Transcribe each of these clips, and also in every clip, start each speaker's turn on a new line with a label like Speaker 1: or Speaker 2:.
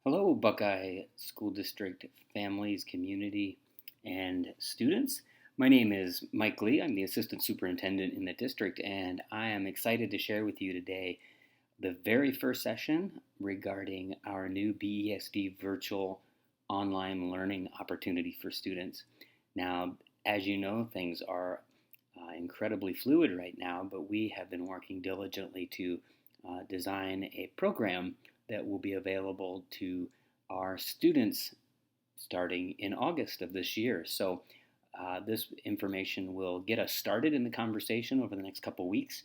Speaker 1: Hello, Buckeye School District families, community, and students. My name is Mike Lee. I'm the Assistant Superintendent in the district, and I am excited to share with you today the very first session regarding our new BESD Virtual online learning opportunity for students. Now, as you know, things are incredibly fluid right now, but we have been working diligently to design a program that will be available to our students starting in August of this year. So this information will get us started in the conversation over the next couple weeks.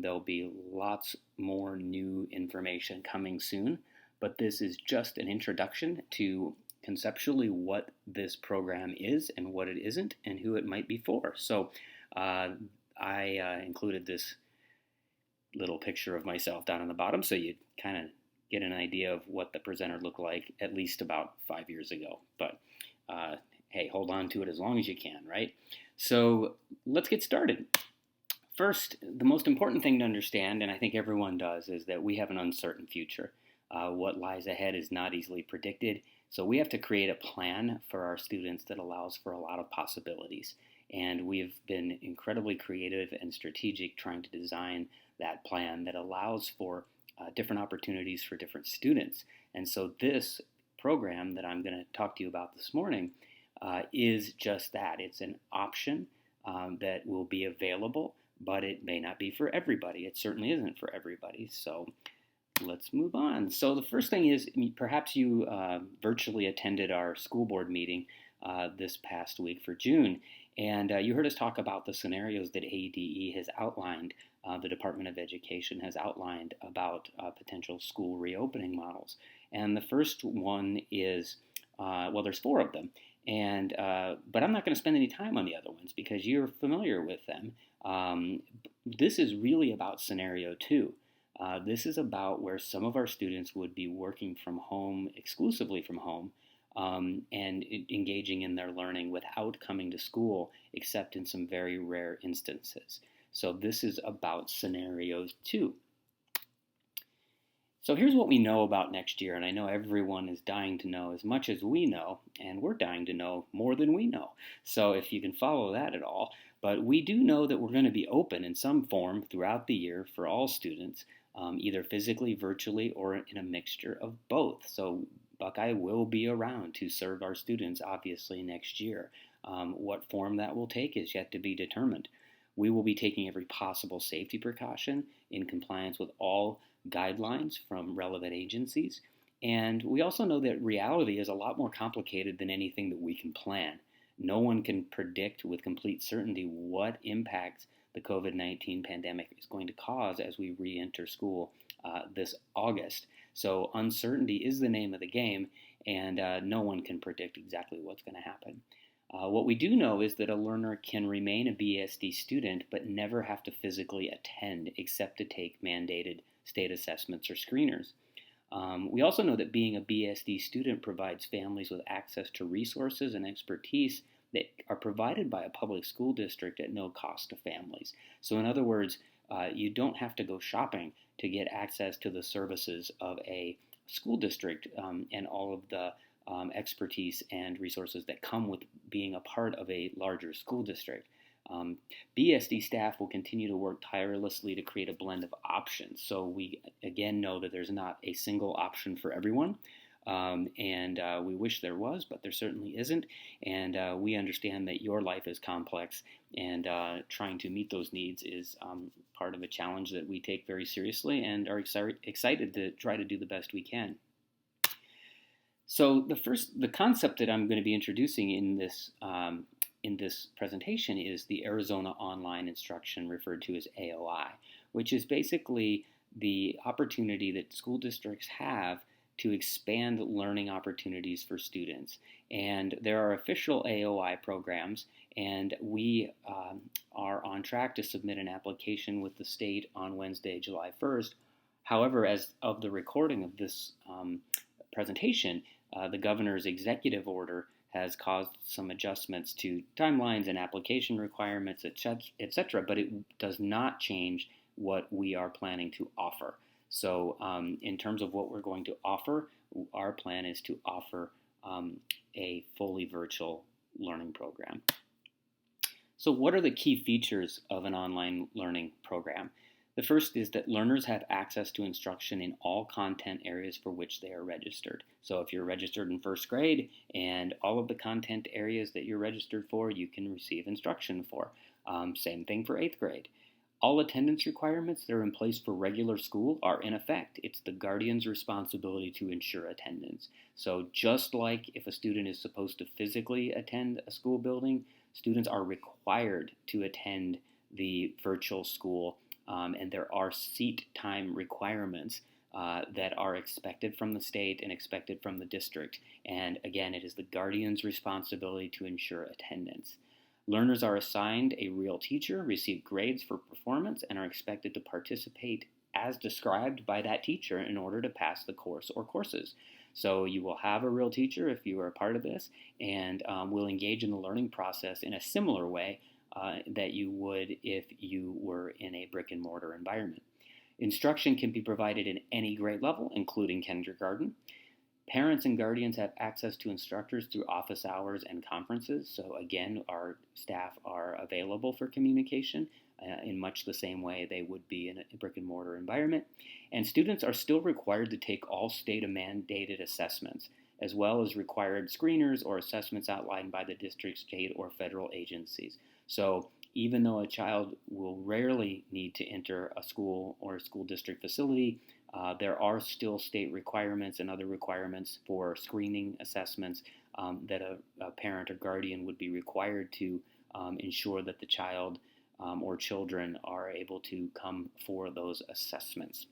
Speaker 1: There'll be lots more new information coming soon, but this is just an introduction to conceptually what this program is and what it isn't and who it might be for. So I included this little picture of myself down on the bottom so you kind of get an idea of what the presenter looked like at least about 5 years ago. But hey, hold on to it as long as you can, right? So let's get started. First, the most important thing to understand, and I think everyone does, is that we have an uncertain future. What lies ahead is not easily predicted, so we have to create a plan for our students that allows for a lot of possibilities. And we've been incredibly creative and strategic trying to design that plan that allows for different opportunities for different students. And so this program that I'm going to talk to you about this morning is just that. It's an option that will be available, but it may not be for everybody. It certainly isn't for everybody. So let's move on. So the first thing is, perhaps you virtually attended our school board meeting this past week for June, and you heard us talk about the scenarios that ADE has outlined, the Department of Education has outlined about potential school reopening models. And the first one is, well, there's four of them, and but I'm not going to spend any time on the other ones because you're familiar with them. This is really about scenario two. This is about where some of our students would be working from home, exclusively from home, and engaging in their learning without coming to school, except in some very rare instances. So this is about scenarios two. So here's what we know about next year, and I know everyone is dying to know as much as we know, and we're dying to know more than we know. So if you can follow that at all, but we do know that we're going to be open in some form throughout the year for all students, either physically, virtually, or in a mixture of both. So Buckeye will be around to serve our students, obviously, next year. What form that will take is yet to be determined. We will be taking every possible safety precaution in compliance with all guidelines from relevant agencies. And we also know that reality is a lot more complicated than anything that we can plan. No one can predict with complete certainty what impacts the COVID-19 pandemic is going to cause as we re-enter school this August. So uncertainty is the name of the game, and no one can predict exactly what's going to happen. What we do know is that a learner can remain a BSD student but never have to physically attend except to take mandated state assessments or screeners. We also know that being a BSD student provides families with access to resources and expertise that are provided by a public school district at no cost to families. So in other words, you don't have to go shopping to get access to the services of a school district and all of the expertise and resources that come with being a part of a larger school district. BSD staff will continue to work tirelessly to create a blend of options. So we again know that there's not a single option for everyone. And we wish there was, but there certainly isn't. And we understand that your life is complex, and trying to meet those needs is part of a challenge that we take very seriously and are excited to try to do the best we can. So the concept that I'm going to be introducing in this presentation is the Arizona Online Instruction, referred to as AOI, which is basically the opportunity that school districts have to expand learning opportunities for students. And there are official AOI programs, and we are on track to submit an application with the state on Wednesday, July 1st. However, as of the recording of this presentation, the governor's executive order has caused some adjustments to timelines and application requirements, etc., but it does not change what we are planning to offer. So in terms of what we're going to offer, our plan is to offer a fully virtual learning program. So what are the key features of an online learning program? The first is that learners have access to instruction in all content areas for which they are registered. So if you're registered in first grade and all of the content areas that you're registered for, you can receive instruction for. Same thing for 8th grade. All attendance requirements that are in place for regular school are in effect. It's the guardian's responsibility to ensure attendance. So just like if a student is supposed to physically attend a school building, students are required to attend the virtual school, and there are seat time requirements that are expected from the state and expected from the district. And again, it is the guardian's responsibility to ensure attendance. Learners are assigned a real teacher, receive grades for performance, and are expected to participate as described by that teacher in order to pass the course or courses. So you will have a real teacher if you are a part of this, and will engage in the learning process in a similar way that you would if you were in a brick and mortar environment. Instruction can be provided in any grade level, including kindergarten. Parents and guardians have access to instructors through office hours and conferences. So again, our staff are available for communication in much the same way they would be in a brick and mortar environment. And students are still required to take all state-mandated assessments, as well as required screeners or assessments outlined by the district, state, or federal agencies. So even though a child will rarely need to enter a school or a school district facility, there are still state requirements and other requirements for screening assessments that a parent or guardian would be required to ensure that the child or children are able to come for those assessments.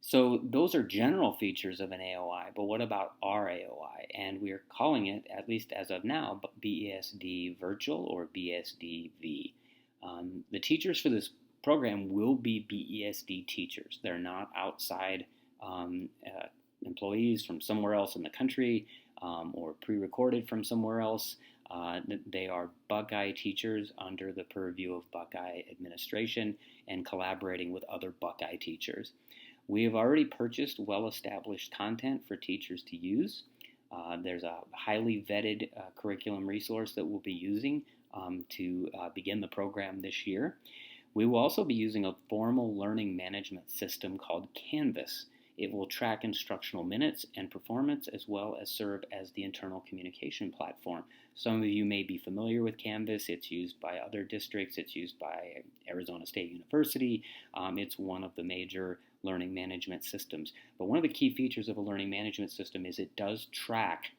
Speaker 1: So those are general features of an AOI, but what about our AOI? And we are calling it, at least as of now, BESD Virtual or BSD V. The teachers for this program will be BESD teachers. They're not outside employees from somewhere else in the country or pre-recorded from somewhere else. They are Buckeye teachers under the purview of Buckeye administration and collaborating with other Buckeye teachers. We have already purchased well-established content for teachers to use. There's a highly vetted curriculum resource that we'll be using to begin the program this year. We will also be using a formal learning management system called Canvas. It will track instructional minutes and performance as well as serve as the internal communication platform. Some of you may be familiar with Canvas. It's used by other districts. It's used by Arizona State University. It's one of the major learning management systems. But one of the key features of a learning management system is it does track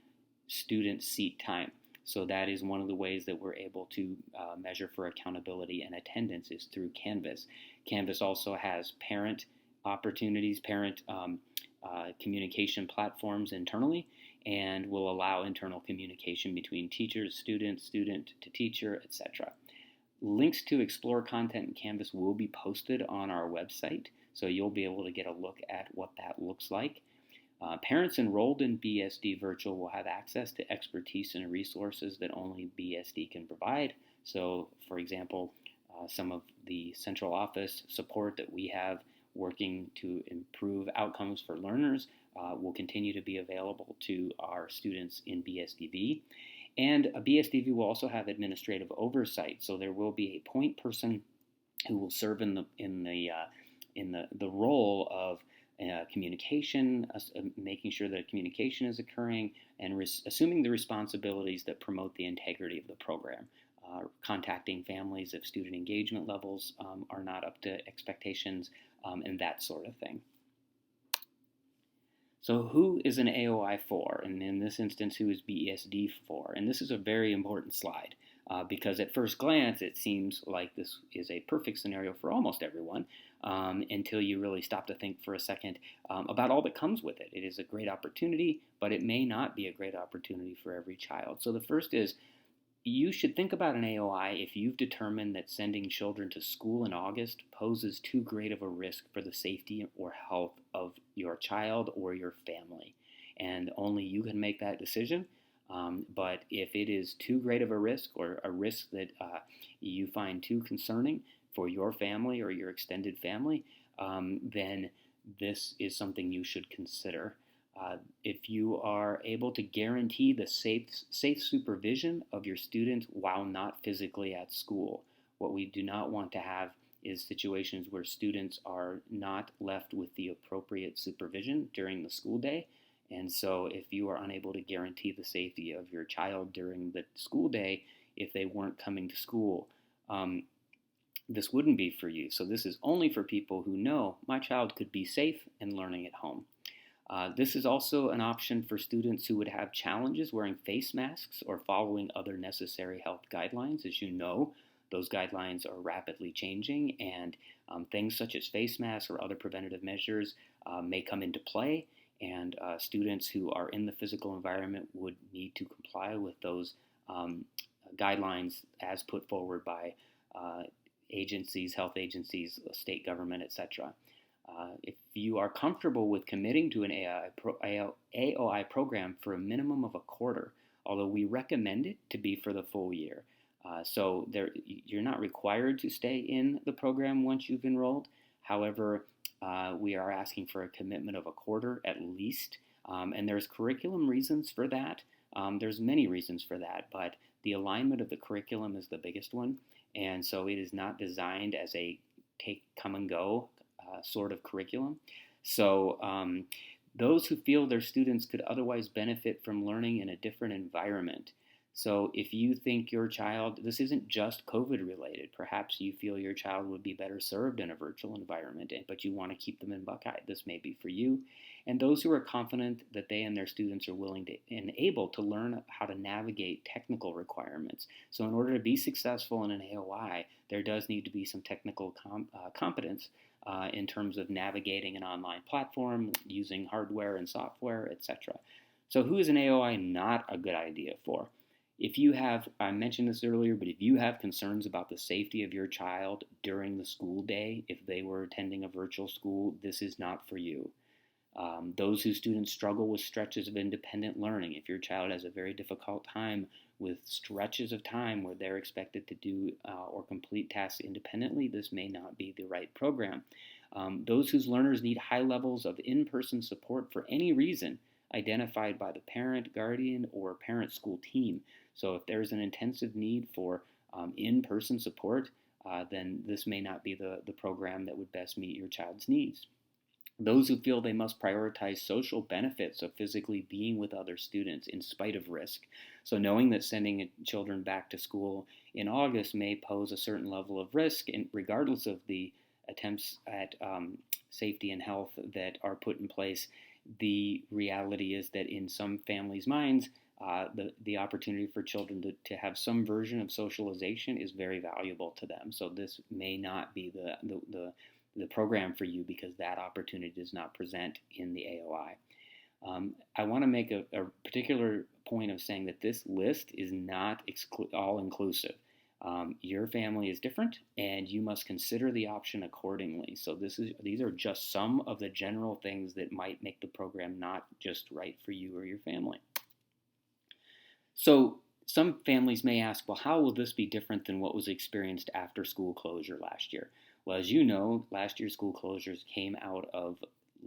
Speaker 1: student seat time. So that is one of the ways that we're able to measure for accountability and attendance is through Canvas. Canvas also has parent opportunities, parent communication platforms internally, and will allow internal communication between teachers, students, student to teacher, etc. Links to explore content in Canvas will be posted on our website, so you'll be able to get a look at what that looks like. Parents enrolled in BSD Virtual will have access to expertise and resources that only BSD can provide. So, for example, some of the central office support that we have working to improve outcomes for learners will continue to be available to our students in BSDV. And a BSDV will also have administrative oversight, so there will be a point person who will serve in the role of communication, making sure that communication is occurring, and assuming the responsibilities that promote the integrity of the program. Contacting families if student engagement levels are not up to expectations, and that sort of thing. So who is an AOI for? And in this instance, who is BESD for? And this is a very important slide because at first glance, it seems like this is a perfect scenario for almost everyone until you really stop to think for a second about all that comes with it. It is a great opportunity, but it may not be a great opportunity for every child. So the first is, you should think about an AOI if you've determined that sending children to school in August poses too great of a risk for the safety or health of your child or your family. And only you can make that decision. But if it is too great of a risk or a risk that you find too concerning for your family or your extended family, then this is something you should consider. If you are able to guarantee the safe supervision of your student while not physically at school, what we do not want to have is situations where students are not left with the appropriate supervision during the school day. And so if you are unable to guarantee the safety of your child during the school day, if they weren't coming to school, this wouldn't be for you. So this is only for people who know my child could be safe and learning at home. This is also an option for students who would have challenges wearing face masks or following other necessary health guidelines. As you know, those guidelines are rapidly changing, and things such as face masks or other preventative measures may come into play, and students who are in the physical environment would need to comply with those guidelines as put forward by agencies, health agencies, state government, etc. If you are comfortable with committing to an AOI program for a minimum of a quarter, although we recommend it to be for the full year. So you're not required to stay in the program once you've enrolled. However, we are asking for a commitment of a quarter at least. And there's curriculum reasons for that. There's many reasons for that, but the alignment of the curriculum is the biggest one. And so it is not designed as a take, come, and go sort of curriculum. So those who feel their students could otherwise benefit from learning in a different environment. So if you think your child, this isn't just COVID related, perhaps you feel your child would be better served in a virtual environment, but you want to keep them in Buckeye, this may be for you. And those who are confident that they and their students are willing to and able to learn how to navigate technical requirements. So in order to be successful in an AOI, there does need to be some technical competence in terms of navigating an online platform, using hardware and software, etc. So who is an AOI not a good idea for? If you have, I mentioned this earlier, but if you have concerns about the safety of your child during the school day, if they were attending a virtual school, this is not for you. Those whose students struggle with stretches of independent learning, if your child has a very difficult time with stretches of time where they're expected to do or complete tasks independently, this may not be the right program. Those whose learners need high levels of in-person support for any reason, identified by the parent, guardian, or parent school team. So if there's an intensive need for in-person support, then this may not be the program that would best meet your child's needs. Those who feel they must prioritize social benefits of physically being with other students in spite of risk. So knowing that sending children back to school in August may pose a certain level of risk, and regardless of the attempts at safety and health that are put in place, the reality is that in some families' minds, the opportunity for children to have some version of socialization is very valuable to them. So this may not be the program for you because that opportunity does not present in the AOI. I want to make a particular point of saying that this list is not all-inclusive. Your family is different, and you must consider the option accordingly. So these are just some of the general things that might make the program not just right for you or your family. So some families may ask, well, how will this be different than what was experienced after school closure last year? Well, as you know, last year's school closures came out of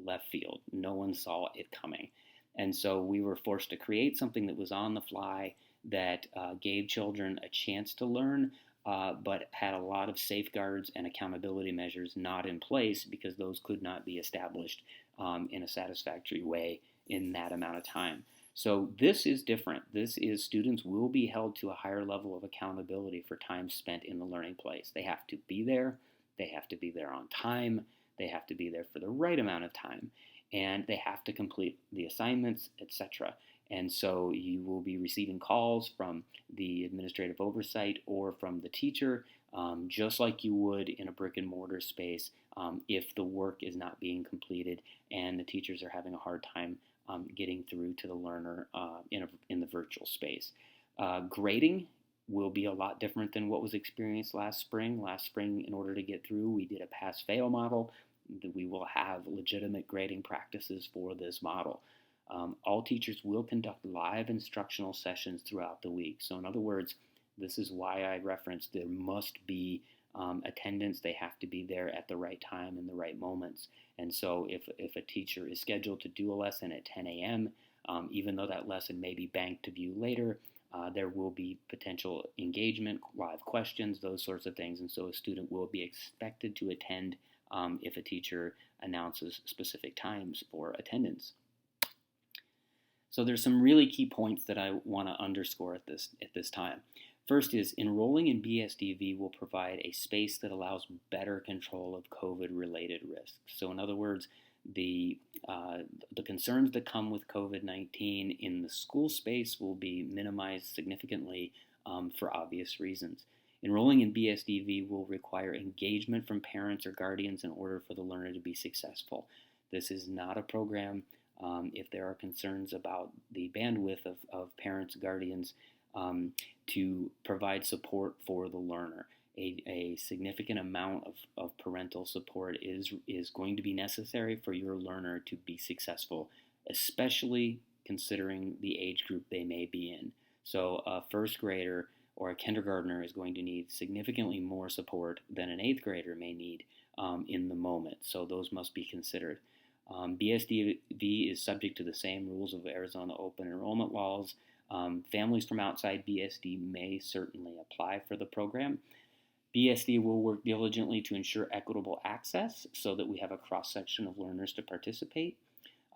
Speaker 1: left field. No one saw it coming. And so we were forced to create something that was on the fly that gave children a chance to learn, but had a lot of safeguards and accountability measures not in place because those could not be established in a satisfactory way in that amount of time. So this is different. This is students will be held to a higher level of accountability for time spent in the learning place. They have to be there. They have to be there on time. They have to be there for the right amount of time. And they have to complete the assignments, etc. And so you will be receiving calls from the administrative oversight or from the teacher, just like you would in a brick and mortar space if the work is not being completed and the teachers are having a hard time getting through to the learner in the virtual space. Grading will be a lot different than what was experienced last spring. Last spring, in order to get through, we did a pass-fail model. We will have legitimate grading practices for this model. All teachers will conduct live instructional sessions throughout the week. So in other words, this is why I referenced there must be attendance, they have to be there at the right time in the right moments. And so if a teacher is scheduled to do a lesson at 10 a.m., even though that lesson may be banked to view later, there will be potential engagement, live questions, those sorts of things. And so a student will be expected to attend if a teacher announces specific times for attendance. So there's some really key points that I want to underscore at this time. First is enrolling in BESD V will provide a space that allows better control of COVID-related risks. So in other words, the concerns that come with COVID-19 in the school space will be minimized significantly for obvious reasons. Enrolling in BESD V will require engagement from parents or guardians in order for the learner to be successful. This is not a program, if there are concerns about the bandwidth of parents, guardians, to provide support for the learner. A significant amount of parental support is going to be necessary for your learner to be successful, especially considering the age group they may be in. So a first grader or a kindergartner is going to need significantly more support than an eighth grader may need in the moment. So those must be considered. BESD V is subject to the same rules of Arizona open enrollment laws. Families from outside BESD may certainly apply for the program. BESD will work diligently to ensure equitable access so that we have a cross-section of learners to participate.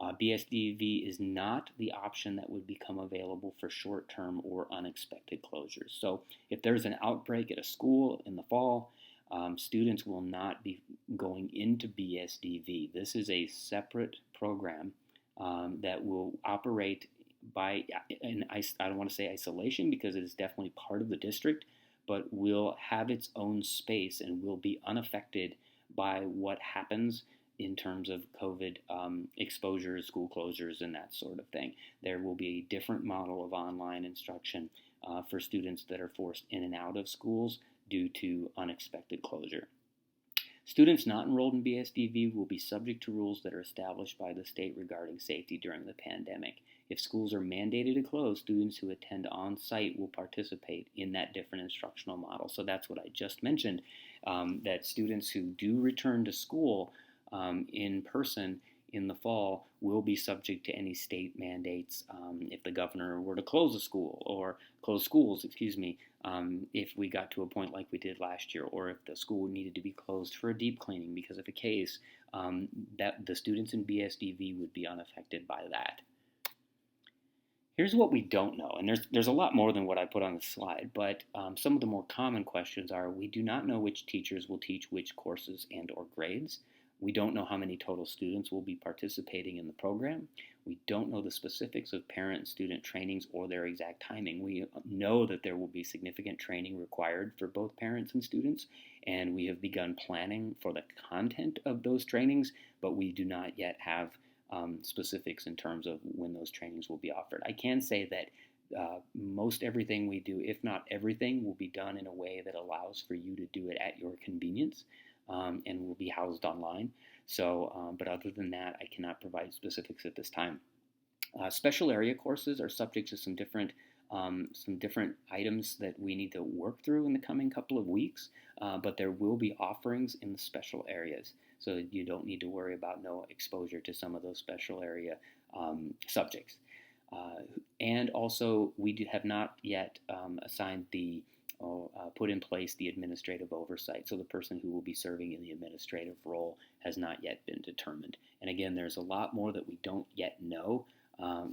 Speaker 1: BESD V is not the option that would become available for short-term or unexpected closures. So if there's an outbreak at a school in the fall, students will not be going into BESD V. This is a separate program that will operate by, and I don't want to say isolation because it is definitely part of the district, but will have its own space and will be unaffected by what happens in terms of COVID exposures, school closures, and that sort of thing. There will be a different model of online instruction for students that are forced in and out of schools due to unexpected closure. Students not enrolled in BESD V will be subject to rules that are established by the state regarding safety during the pandemic. If schools are mandated to close, students who attend on-site will participate in that different instructional model. So that's what I just mentioned, that students who do return to school in person in the fall will be subject to any state mandates if the governor were to close a school or close schools, if we got to a point like we did last year, or if the school needed to be closed for a deep cleaning because of a case, that the students in BESD V would be unaffected by that. Here's what we don't know, and there's a lot more than what I put on the slide, but some of the more common questions are: we do not know which teachers will teach which courses and or grades. We don't know how many total students will be participating in the program. We don't know the specifics of parent and student trainings or their exact timing. We know that there will be significant training required for both parents and students, and we have begun planning for the content of those trainings, but we do not yet have specifics in terms of when those trainings will be offered. I can say that most everything we do, if not everything, will be done in a way that allows for you to do it at your convenience. And will be housed online. So, but other than that, I cannot provide specifics at this time. Special area courses are subject to some different items that we need to work through in the coming couple of weeks, but there will be offerings in the special areas, so you don't need to worry about no exposure to some of those special area subjects. And also, we have not yet assigned put in place the administrative oversight. So the person who will be serving in the administrative role has not yet been determined. And again, there's a lot more that we don't yet know,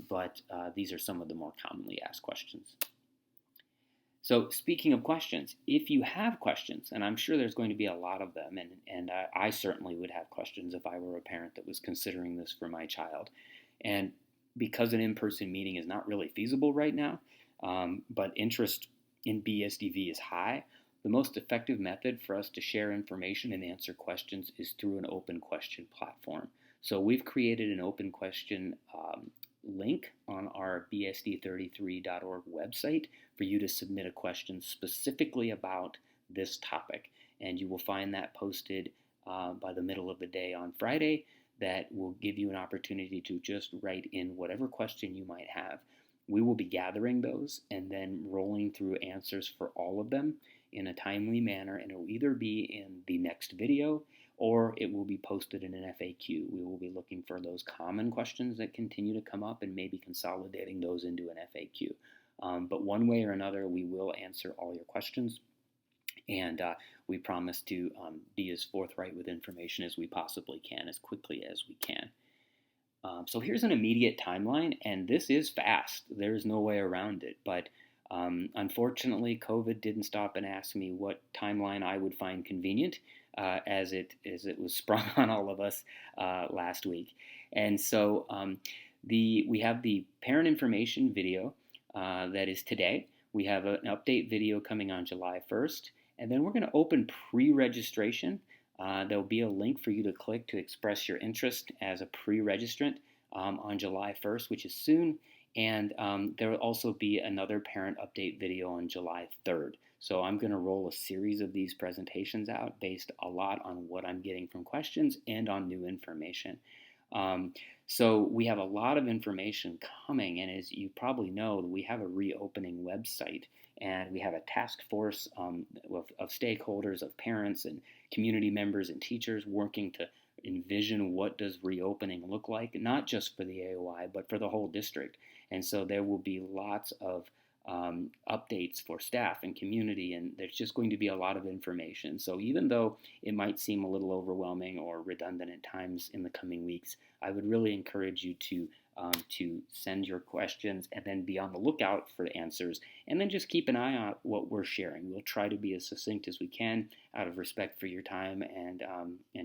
Speaker 1: but these are some of the more commonly asked questions. So speaking of questions, if you have questions, and I'm sure there's going to be a lot of them, and I certainly would have questions if I were a parent that was considering this for my child. And because an in-person meeting is not really feasible right now, but interest in BESD V is high, the most effective method for us to share information and answer questions is through an open question platform. So we've created an open question link on our BSD33.org website for you to submit a question specifically about this topic. And you will find that posted by the middle of the day on Friday. That will give you an opportunity to just write in whatever question you might have. We will be gathering those and then rolling through answers for all of them in a timely manner, and it will either be in the next video or it will be posted in an FAQ. We will be looking for those common questions that continue to come up and maybe consolidating those into an FAQ. But one way or another, we will answer all your questions, and we promise to be as forthright with information as we possibly can, as quickly as we can. So here's an immediate timeline, and this is fast. There's no way around it, but unfortunately, COVID didn't stop and ask me what timeline I would find convenient, as it was sprung on all of us last week. And so we have the parent information video that is today. We have an update video coming on July 1st, and then we're going to open pre-registration. There'll be a link for you to click to express your interest as a pre-registrant on July 1st, which is soon. And there will also be another parent update video on July 3rd. So I'm going to roll a series of these presentations out based a lot on what I'm getting from questions and on new information. So we have a lot of information coming, and as you probably know, we have a reopening website, and we have a task force of stakeholders, of parents and community members and teachers working to envision what does reopening look like, not just for the AOI, but for the whole district. And so there will be lots of updates for staff and community, and there's just going to be a lot of information. So even though it might seem a little overwhelming or redundant at times in the coming weeks, I would really encourage you to send your questions and then be on the lookout for the answers, and then just keep an eye on what we're sharing. We'll try to be as succinct as we can out of respect for your time and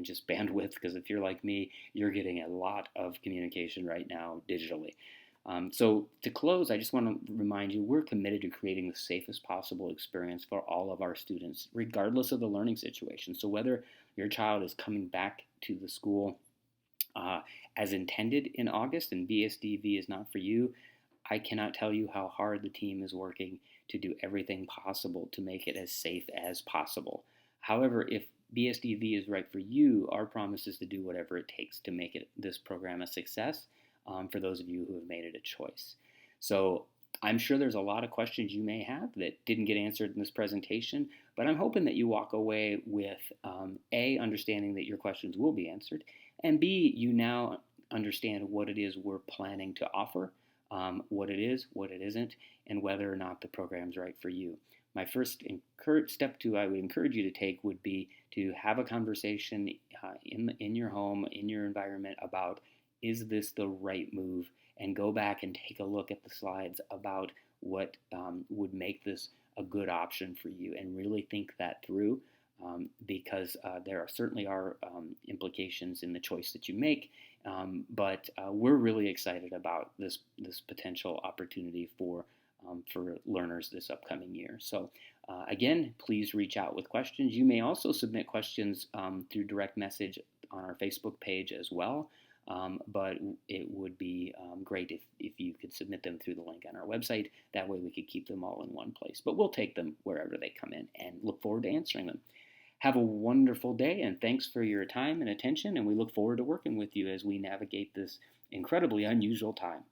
Speaker 1: just bandwidth, because if you're like me, you're getting a lot of communication right now digitally. So to close, I just want to remind you, we're committed to creating the safest possible experience for all of our students, regardless of the learning situation. So whether your child is coming back to the school as intended in August and BESD V is not for you, I cannot tell you how hard the team is working to do everything possible to make it as safe as possible. However, if BESD V is right for you, our promise is to do whatever it takes to make this program a success. For those of you who have made it a choice. So I'm sure there's a lot of questions you may have that didn't get answered in this presentation, but I'm hoping that you walk away with A, understanding that your questions will be answered, and B, you now understand what it is we're planning to offer, what it is, what it isn't, and whether or not the program's right for you. My first step I would encourage you to take would be to have a conversation in your home, in your environment about, is this the right move? And go back and take a look at the slides about what would make this a good option for you, and really think that through, because there certainly are implications in the choice that you make, but we're really excited about this potential opportunity for learners this upcoming year. So again, please reach out with questions. You may also submit questions through direct message on our Facebook page as well. But it would be great if you could submit them through the link on our website. That way we could keep them all in one place. But we'll take them wherever they come in and look forward to answering them. Have a wonderful day, and thanks for your time and attention, and we look forward to working with you as we navigate this incredibly unusual time.